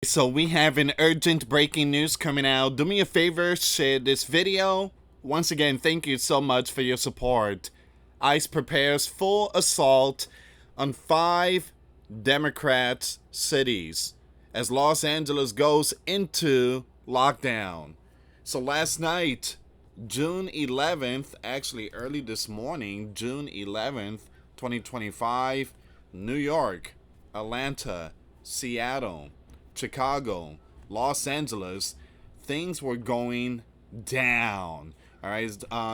So we have an urgent breaking news coming out. Do me a favor, share this video. Once again, thank you so much for your support. ICE prepares full assault on 5 Democrat cities as Los Angeles goes into lockdown. So last night, June 11th, actually early this morning, June 11th, 2025, New York, Atlanta, Seattle, Chicago, Los Angeles, things were going down. All right,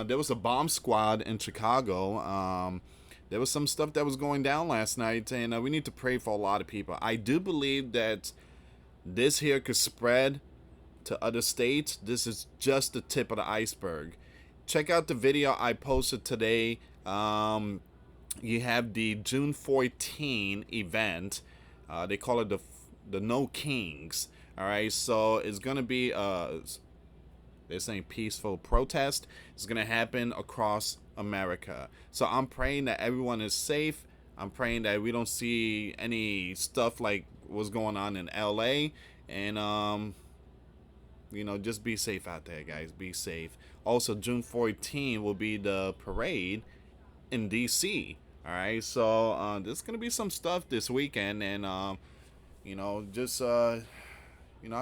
there was a bomb squad in Chicago. There was some stuff that was going down last night, and we need to pray for a lot of people. I do believe that this here could spread to other states. This is just the tip of the iceberg. Check out the video I posted today. You have the June 14 event. They call it the No Kings. All right, so it's gonna be they're saying peaceful protest. It's gonna happen across America. So I'm praying that everyone is safe. I'm praying that we don't see any stuff like what's going on in LA, and just be safe out there, guys. Be safe. Also, June 14 will be the parade in DC. All right, so there's gonna be some stuff this weekend, and I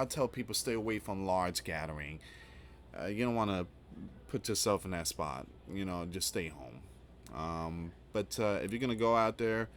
tell people stay away from large gathering. You don't want to put yourself in that spot. Just stay home. But if you're gonna go out there,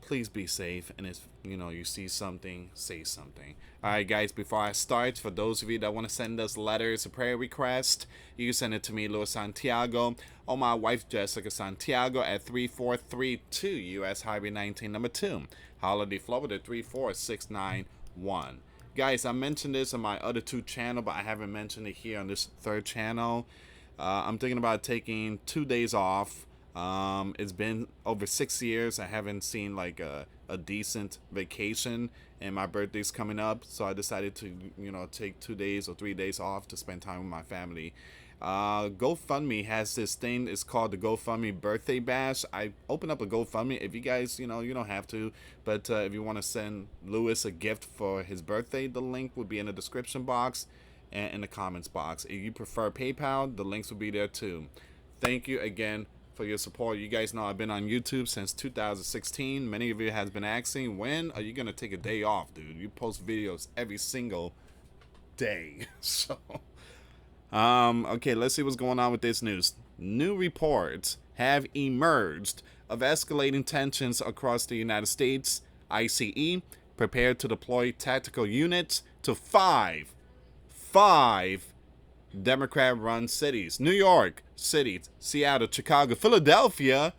please be safe. And if you see something, say something. All right, guys. Before I start, for those of you that want to send us letters, a prayer request, you can send it to me, US Santiago, or my wife Jessica Santiago at 3432 US Highway 19, number 2, Holiday, Florida 34691. Guys, I mentioned this on my other 2 channel, but I haven't mentioned it here on this 3rd channel. I'm thinking about taking 2 days off. It's been over 6 years. I haven't seen like a decent vacation, and my birthday's coming up, so I decided to take 2 days or 3 days off to spend time with my family. GoFundMe has this thing. It's called the GoFundMe Birthday Bash. I opened up a GoFundMe. If you guys, you don't have to, but if you want to send Lewis a gift for his birthday, the link will be in the description box and in the comments box. If you prefer PayPal, the links will be there too. Thank you again for your support. You guys know I've been on YouTube since 2016. Many of you has been asking, when are you gonna take a day off, dude? You post videos every single day. So okay, let's see what's going on with this news. New reports have emerged of escalating tensions across the United States. ICE prepared to deploy tactical units to five Democrat-run cities: New York City, Seattle, Chicago, Philadelphia,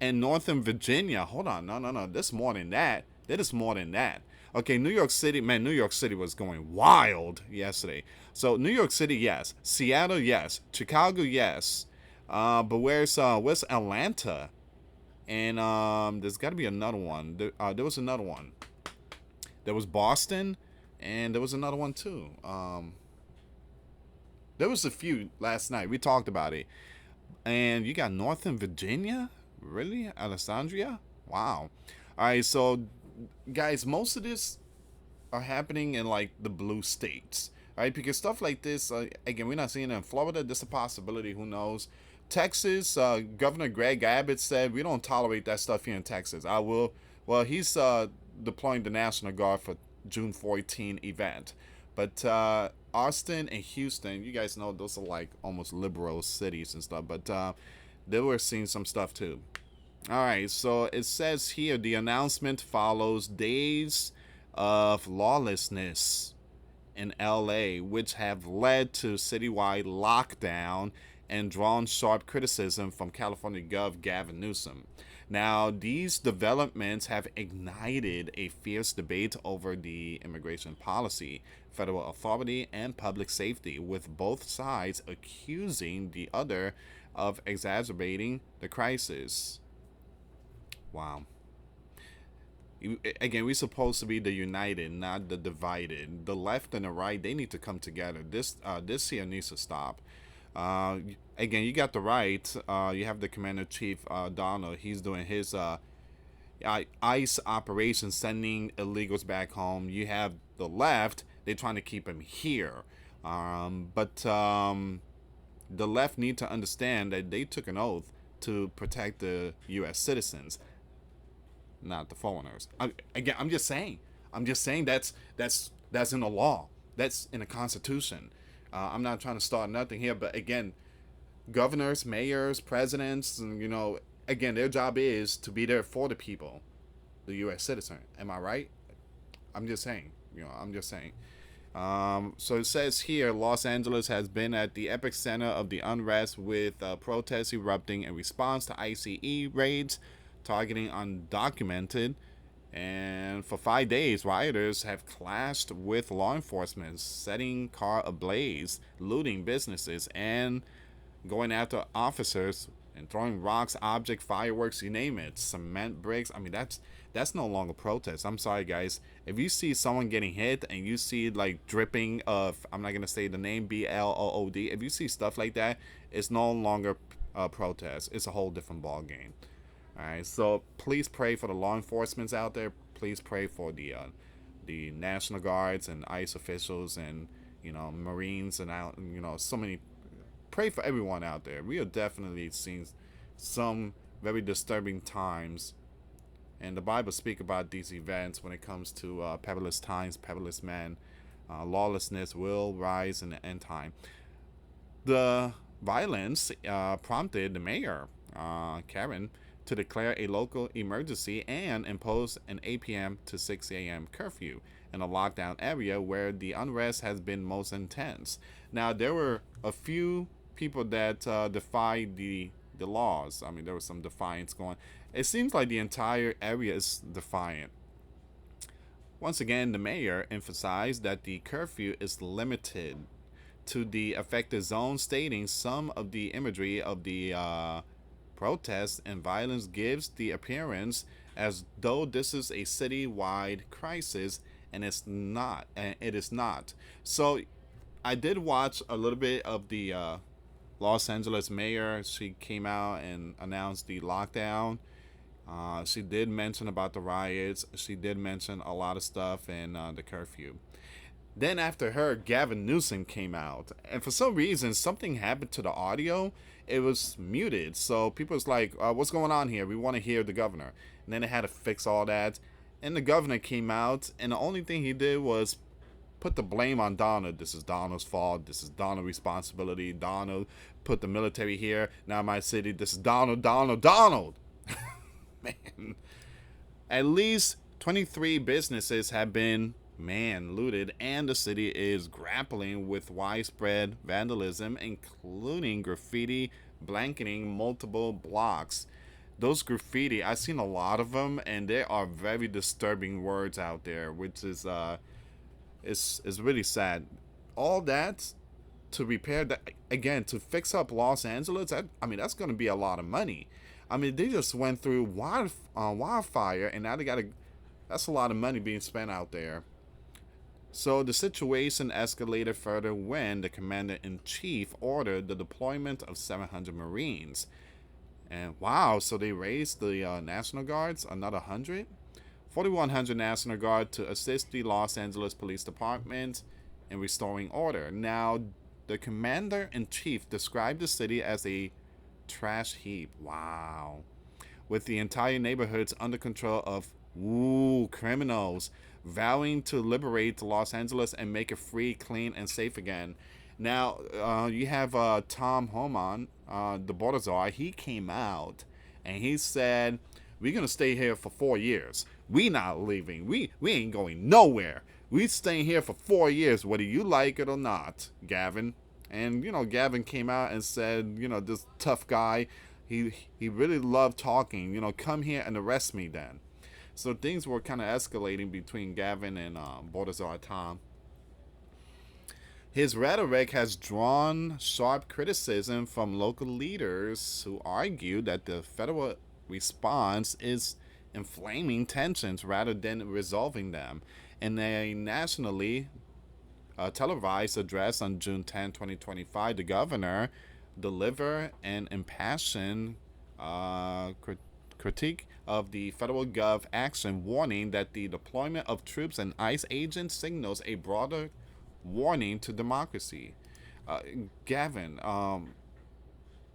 and Northern Virginia. Hold on, no. There's more than that. There's more than that. Okay, New York City, man, New York City was going wild yesterday. So New York City, yes. Seattle, yes. Chicago, yes. But where's Atlanta? And there's got to be another one. There was another one. There was Boston, and there was another one too. There was a few last night. We talked about it. And you got Northern Virginia? Really? Alexandria? Wow. All right, so guys, most of this are happening in like the blue states, right? Because stuff like this, again, we're not seeing it in Florida. This is a possibility. Who knows? Texas, Governor Greg Abbott said we don't tolerate that stuff here in Texas. Well, he's deploying the National Guard for June 14 event. But Austin and Houston, you guys know those are like almost liberal cities and stuff. But they were seeing some stuff too. All right, so it says here the announcement follows days of lawlessness in LA, which have led to citywide lockdown and drawn sharp criticism from California Gov. Gavin Newsom. Now, these developments have ignited a fierce debate over the immigration policy, federal authority, and public safety, with both sides accusing the other of exacerbating the crisis. Wow. Again, we're supposed to be the united, not the divided. The left and the right, they need to come together. This here needs to stop. Again, you got the right. You have the Commander-in-Chief, Donald. He's doing his ICE operation, sending illegals back home. You have the left They're trying to keep him here. But the left need to understand that they took an oath to protect the U.S. citizens, not the foreigners. Again, I'm just saying. I'm just saying that's in the law. That's in the Constitution. I'm not trying to start nothing here, but again, governors, mayors, presidents, and again, their job is to be there for the people, the U.S. citizen. Am I right? I'm just saying. I'm just saying. So it says here, Los Angeles has been at the epicenter of the unrest, with protests erupting in response to ICE raids targeting undocumented. And for 5 days, rioters have clashed with law enforcement, setting car ablaze, looting businesses, and going after officers and throwing rocks, object, fireworks, you name it, cement bricks. I mean, that's no longer protest. I'm sorry, guys. If you see someone getting hit and you see like dripping of, I'm not gonna say the name, BLOOD. If you see stuff like that, it's no longer protest. It's a whole different ball game. All right. So please pray for the law enforcement out there. Please pray for the National Guards and ICE officials and Marines and so many. Pray for everyone out there. We are definitely seeing some very disturbing times, and the Bible speak about these events when it comes to perilous times, perilous men. Lawlessness will rise in the end time. The violence prompted the mayor, Karen, to declare a local emergency and impose an 8 p.m. to 6 a.m. curfew in a lockdown area where the unrest has been most intense. Now, there were a few people that defied the laws. I mean, there was some defiance going. It seems like the entire area is defiant. Once again, the mayor emphasized that the curfew is limited to the affected zone, stating some of the imagery of the protests and violence gives the appearance as though this is a citywide crisis, and it's not. And it is not. So, I did watch a little bit of the Los Angeles mayor. She came out and announced the lockdown. She did mention about the riots. She did mention a lot of stuff and the curfew. Then after her, Gavin Newsom came out, and for some reason, something happened to the audio. It was muted, so people was like, "What's going on here? We want to hear the governor." And then they had to fix all that, and the governor came out, and the only thing he did was put the blame on Donald. This is Donald's fault. This is Donald's responsibility. Donald put the military here. Now my city. This is Donald. Man, at least 23 businesses have been looted, and the city is grappling with widespread vandalism, including graffiti blanketing multiple blocks. Those graffiti, I've seen a lot of them, and there are very disturbing words out there, which is is really sad. All that to repair that, again, to fix up Los Angeles. I mean, that's going to be a lot of money. I mean, they just went through wildfire, and now that's a lot of money being spent out there. So the situation escalated further when the commander-in-chief ordered the deployment of 700 Marines. And wow, so they raised the National Guards another 100? 4,100 National Guard to assist the Los Angeles Police Department in restoring order. Now, the commander-in-chief described the city as a trash heap. Wow. With the entire neighborhoods under control of criminals, vowing to liberate Los Angeles and make it free, clean, and safe again. Now, you have Tom Homan, the border czar. He came out and he said, "We're going to stay here for 4 years. We not leaving. We ain't going nowhere. We staying here for 4 years, whether you like it or not, Gavin." And, Gavin came out and said, this tough guy, he really loved talking. Come here and arrest me then. So things were kind of escalating between Gavin and border czar Tom. His rhetoric has drawn sharp criticism from local leaders who argue that the federal response is inflaming tensions rather than resolving them. In a nationally televised address on June 10, 2025, the governor delivered an impassioned critique of the federal gov action, warning that the deployment of troops and ICE agents signals a broader warning to democracy. Uh, Gavin,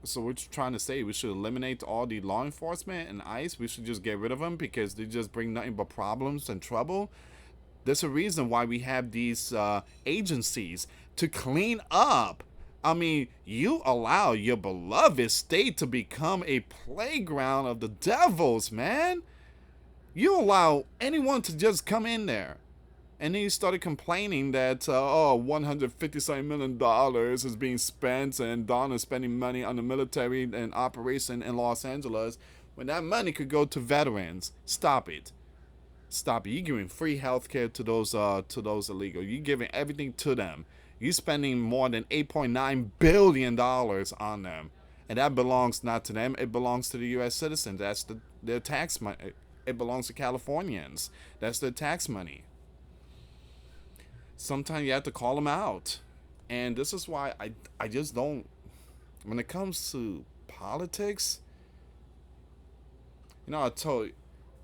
so we're trying to say we should eliminate all the law enforcement and ICE. We should just get rid of them because they just bring nothing but problems and trouble. There's a reason why we have these agencies to clean up. I mean, you allow your beloved state to become a playground of the devils, man. You allow anyone to just come in there. And then you started complaining that, $157 million is being spent and Don is spending money on the military and operation in Los Angeles when that money could go to veterans. Stop it. Stop it. You're giving free health care to those illegal. You're giving everything to them. You're spending more than $8.9 billion on them. And that belongs not to them. It belongs to the U.S. citizens. That's their tax money. It belongs to Californians. That's their tax money. Sometimes you have to call them out. And this is why I just don't, when it comes to politics, I told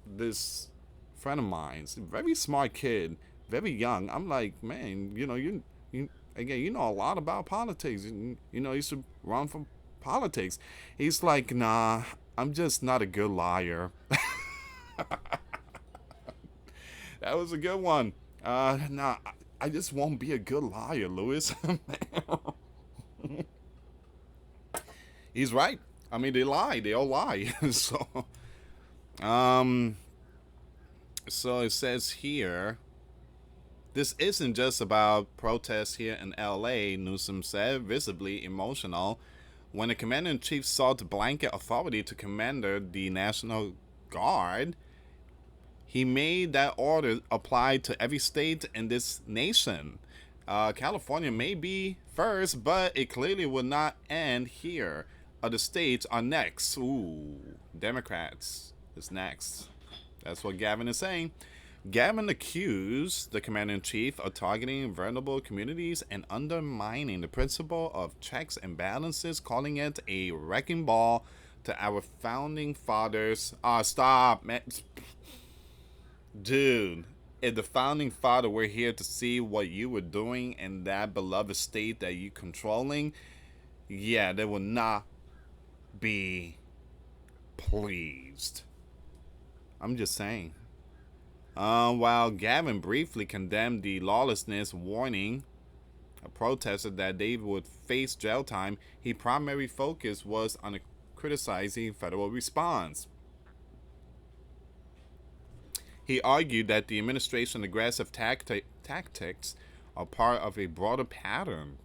this friend of mine, very smart kid, very young. I'm like, man, you again, you know a lot about politics. You should run for politics. He's like, nah, I'm just not a good liar. That was a good one. Nah, I just won't be a good liar, Louis. He's right. I mean, they lie. They all lie. So it says here, this isn't just about protests here in LA, Newsom said, visibly emotional. When the commander-in-chief sought blanket authority to commander the National Guard, he made that order apply to every state in this nation. California may be first, but it clearly will not end here. Other states are next. Ooh, Democrats is next. That's what Gavin is saying. Gavin accused the commander-in-chief of targeting vulnerable communities and undermining the principle of checks and balances, calling it a wrecking ball to our founding fathers. Stop, man. Dude, if the founding father were here to see what you were doing in that beloved state that you controlling, yeah, they would not be pleased. I'm just saying. While Gavin briefly condemned the lawlessness, warning a protester that they would face jail time, his primary focus was on criticizing federal response. He argued that the administration's aggressive tactics are part of a broader pattern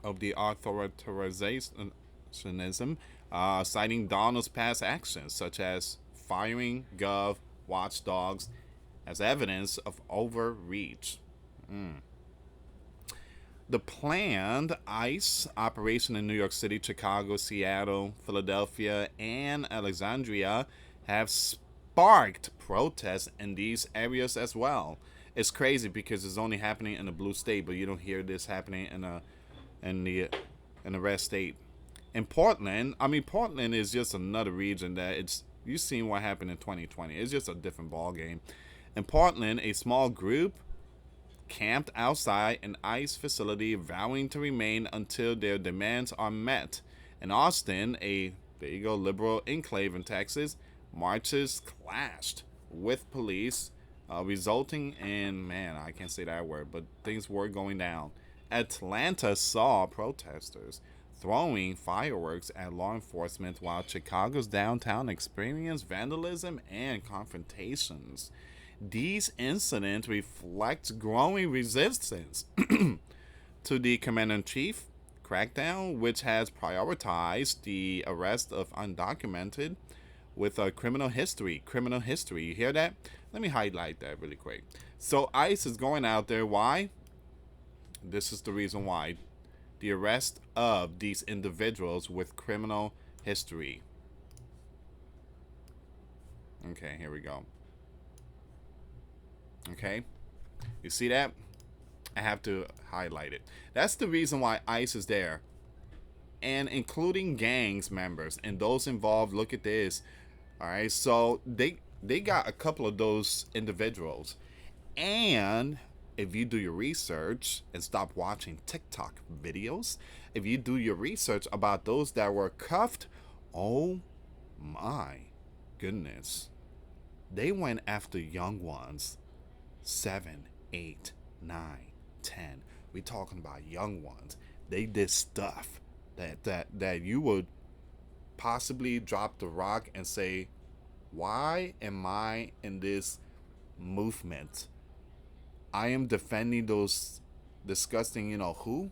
of the authoritarianism, citing Donald's past actions, such as firing Gov watchdogs, as evidence of overreach. The planned ICE operation in New York City, Chicago, Seattle, Philadelphia, and Alexandria have sparked protests in these areas as well. It's crazy because it's only happening in a blue state, but you don't hear this happening in the red state. In Portland, Portland is just another region that you've seen what happened in 2020. It's just a different ball game. In Portland, a small group camped outside an ICE facility, vowing to remain until their demands are met. In Austin, liberal enclave in Texas, marches clashed with police, resulting in, I can't say that word, but things were going down. Atlanta saw protesters throwing fireworks at law enforcement, while Chicago's downtown experienced vandalism and confrontations. These incidents reflect growing resistance to the commander-in-chief crackdown, which has prioritized the arrest of undocumented with a criminal history. Criminal history. You hear that? Let me highlight that really quick. So ICE is going out there. Why? This is the reason why. The arrest of these individuals with criminal history. Okay, here we go. Okay, you see that? I have to highlight it. That's the reason why ICE is there. And including gangs members and those involved, look at this, All right, so they got a couple of those individuals, and if you do your research and stop watching TikTok videos, if you do your research about those that were cuffed, oh my goodness, they went after young ones, 7, 8, 9, 10. We talking about young ones. They did stuff that you would possibly drop the rock and say, why am I in this movement? I am defending those disgusting, who.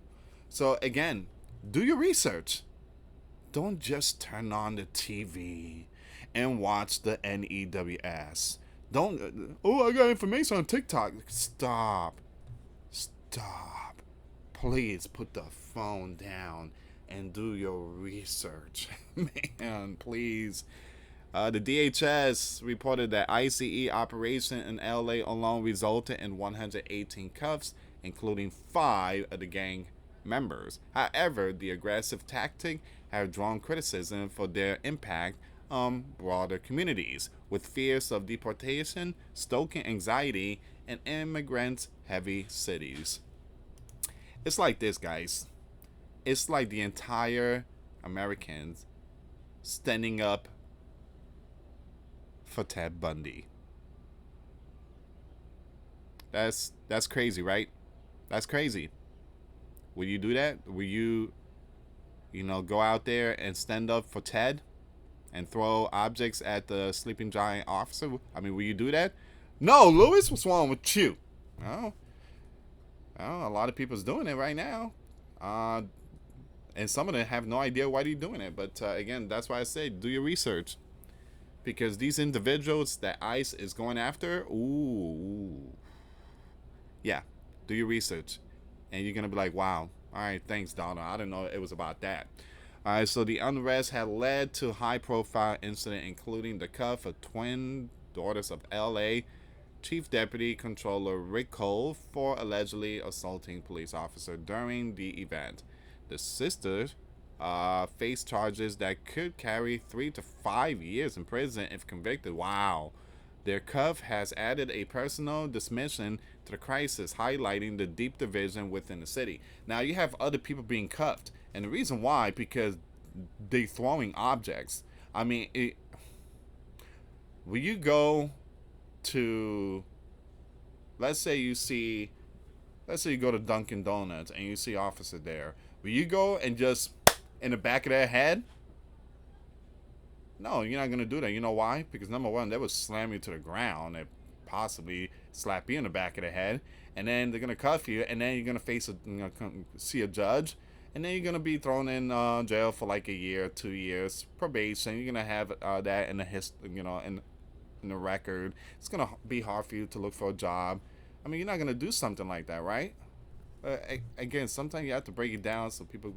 So again, do your research. Don't just turn on the TV and watch the NEWS. Don't, oh, I got information on TikTok. Stop. Stop. Please put the phone down and do your research. Man, please. The DHS reported that ICE operation in LA alone resulted in 118 cuffs, including 5 of the gang members. However, the aggressive tactic have drawn criticism for their impact on broader communities, with fears of deportation stoking anxiety in immigrant-heavy cities. It's like this, guys. It's like the entire Americans standing up for Ted Bundy. That's crazy, right? That's crazy. Will you do that? Will you, go out there and stand up for Ted and throw objects at the sleeping giant officer? I mean, will you do that? No, Lewis, what's wrong with you? Oh, a lot of people's doing it right now. And some of them have no idea why they're doing it. But again, that's why I say do your research. Because these individuals that ICE is going after, yeah, do your research. And you're going to be like, wow, all right, thanks, Donna. I didn't know it was about that. All right, so the unrest had led to high-profile incident, including the cuff of twin daughters of L.A. Chief Deputy Controller Rick Cole for allegedly assaulting police officer during the event. The sisters face charges that could carry 3 to 5 years in prison if convicted. Wow. Their cuff has added a personal dimension to the crisis, highlighting the deep division within the city. Now, you have other people being cuffed, and the reason why, because they throwing objects. I mean, will you go to, let's say you go to Dunkin' Donuts and you see officer there. Will you go and just in the back of their head? No, you're not gonna do that. You know why? Because number one, they would slam you to the ground and possibly slap you in the back of the head, and then they're gonna cuff you, and then you're gonna see a judge, and then you're gonna be thrown in jail for like a year, 2 years, probation. You're gonna have that in the in the record. It's gonna be hard for you to look for a job. I mean, you're not gonna do something like that, right? Again, sometimes you have to break it down so people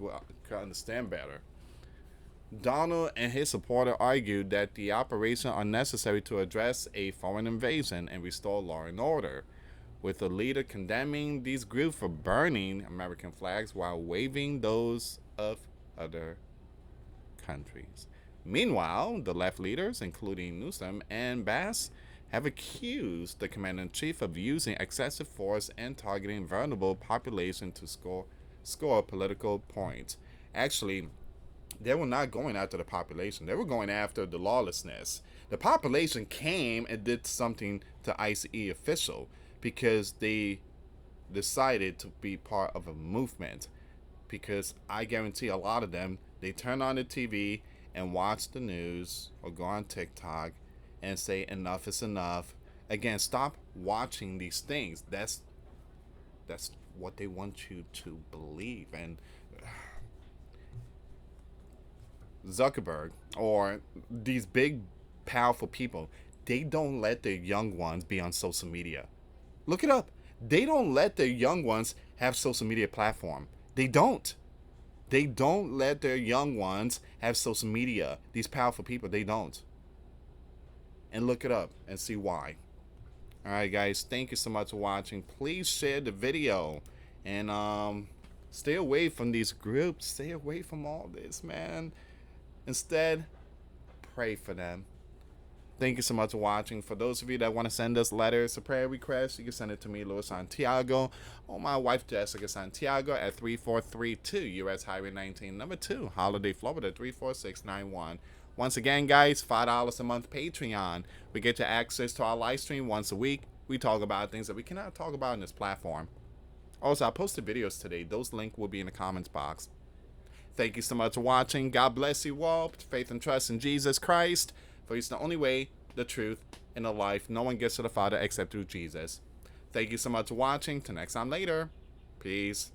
can understand better. Donald and his supporter argued that the operation are necessary to address a foreign invasion and restore law and order, with the leader condemning these groups for burning American flags while waving those of other countries. Meanwhile, the left leaders, including Newsom and Bass, have accused the commander-in-chief of using excessive force and targeting vulnerable population to score political points. Actually, they were not going after the population. They were going after the lawlessness. The population came and did something to ICE official because they decided to be part of a movement. Because I guarantee a lot of them, they turn on the TV and watch the news or go on TikTok and say enough is enough. Again, stop watching these things. That's what they want you to believe. And Zuckerberg or these big powerful people, they don't let their young ones be on social media. Look it up. They don't let their young ones have social media platform. They don't let their young ones have social media. These powerful people, they don't. And look it up and see why. Alright guys, thank you so much for watching. Please share the video. And stay away from these groups. Stay away from all this, man. Instead, pray for them. Thank you so much for watching. For those of you that want to send us letters or prayer requests, you can send it to me, Louis Santiago, or my wife, Jessica Santiago, at 3432 US Highway 19, number 2, Holiday, Florida, 34691. Once again, guys, $5 a month Patreon. We get you access to our live stream once a week. We talk about things that we cannot talk about in this platform. Also, I posted videos today. Those links will be in the comments box. Thank you so much for watching. God bless you all. Faith and trust in Jesus Christ. For he's the only way, the truth, and the life. No one gets to the Father except through Jesus. Thank you so much for watching. Till next time later. Peace.